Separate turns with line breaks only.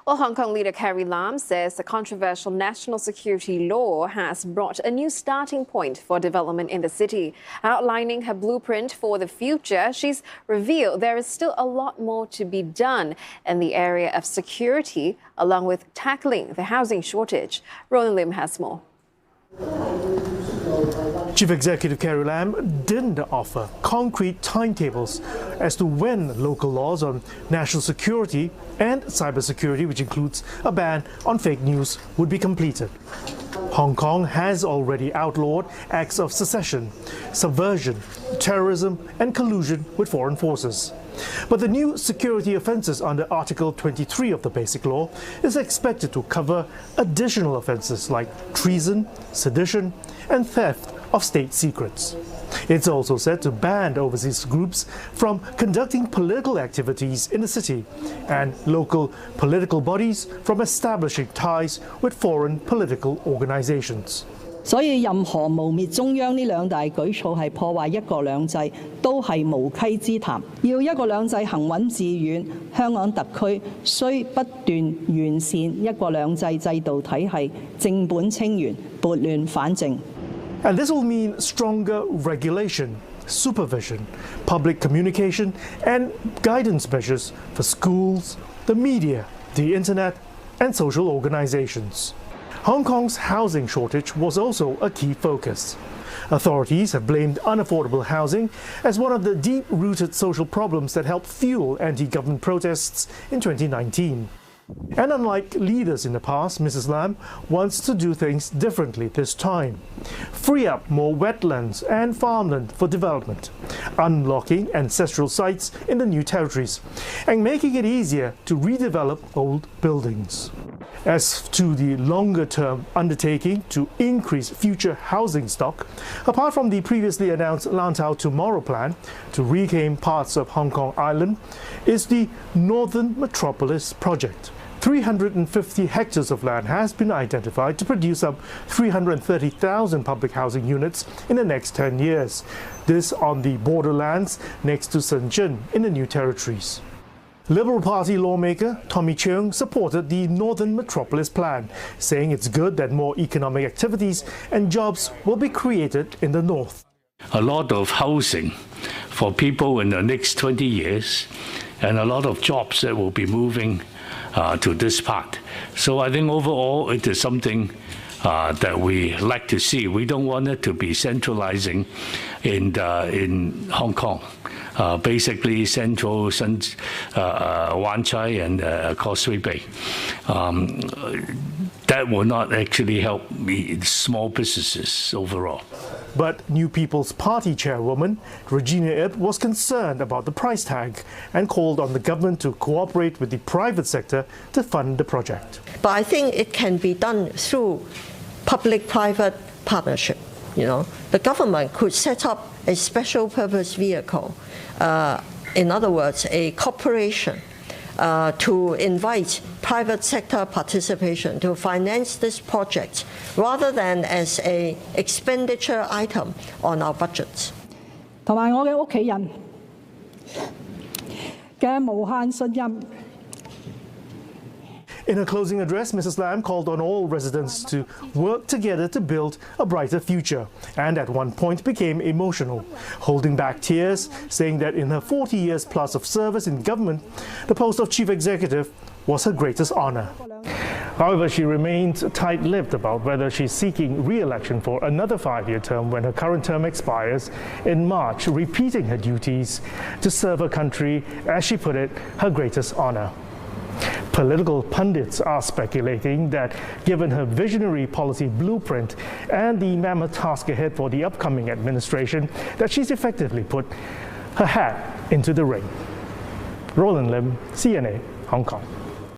Well, Hong Kong leader Carrie Lam says the controversial national security law has brought a new starting point for development in the city. Outlining her blueprint for the future, she's revealed there is still a lot more to be done in the area of security, along with tackling the housing shortage. Roland Lim has more.
Chief Executive Carrie Lam didn't offer concrete timetables as to when local laws on national security and cybersecurity, which includes a ban on fake news, would be completed. Hong Kong has already outlawed acts of secession, subversion, terrorism and collusion with foreign forces. But the new security offences under Article 23 of the Basic Law is expected to cover additional offences like treason, sedition and theft of state secrets. It's also set to ban overseas groups from conducting political activities in the city and local political bodies from establishing ties with foreign political organizations.
所以任何污蔑中央呢兩大舉措係破壞一國兩制，都係無稽之談。要一國兩制行穩致遠，香港特區需不斷完善一國兩制制度體系，正本清源，撥亂反正。
And this will mean stronger regulation, supervision, public communication and guidance measures for schools, the media, the internet and social organizations. Hong Kong's housing shortage was also a key focus. Authorities have blamed unaffordable housing as one of the deep-rooted social problems that helped fuel anti-government protests in 2019. And unlike leaders in the past, Mrs. Lam wants to do things differently this time. Free up more wetlands and farmland for development, unlocking ancestral sites in the new territories, and making it easier to redevelop old buildings. As to the longer-term undertaking to increase future housing stock, apart from the previously announced Lantau Tomorrow plan to reclaim parts of Hong Kong Island, is the Northern Metropolis project. 350 hectares of land has been identified to produce up 330,000 public housing units in the next 10 years. This on the borderlands next to Shenzhen in the new territories. Liberal Party lawmaker Tommy Cheung supported the Northern Metropolis plan, saying it's good that more economic activities and jobs will be created in the north.
A lot of housing for people in the next 20 years and a lot of jobs that will be moving to this part. So I think overall it is something that we like to see. We don't want it to be centralizing in Hong Kong. Basically central Wan Chai and Causeway Bay. That will not actually help small businesses overall.
But New People's Party chairwoman Regina Ip was concerned about the price tag and called on the government to cooperate with the private sector to fund the project.
But I think it can be done through public-private partnership. You know, the government could set up a special purpose vehicle, in other words, a corporation, to invite private sector participation to finance this project rather than as an expenditure item on our budgets.
同埋我嘅屋企人嘅無限信任。
In her closing address, Mrs. Lam called on all residents to work together to build a brighter future, and at one point became emotional, holding back tears, saying that in her 40 years plus of service in government, the post of chief executive was her greatest honor. However, she remains tight-lipped about whether she's seeking re-election for another 5-year term when her current term expires in March, repeating her duties to serve her country, as she put it, her greatest honor. Political pundits are speculating that given her visionary policy blueprint and the mammoth task ahead for the upcoming administration, that she's effectively put her hat into the ring. Roland Lim, CNA, Hong Kong.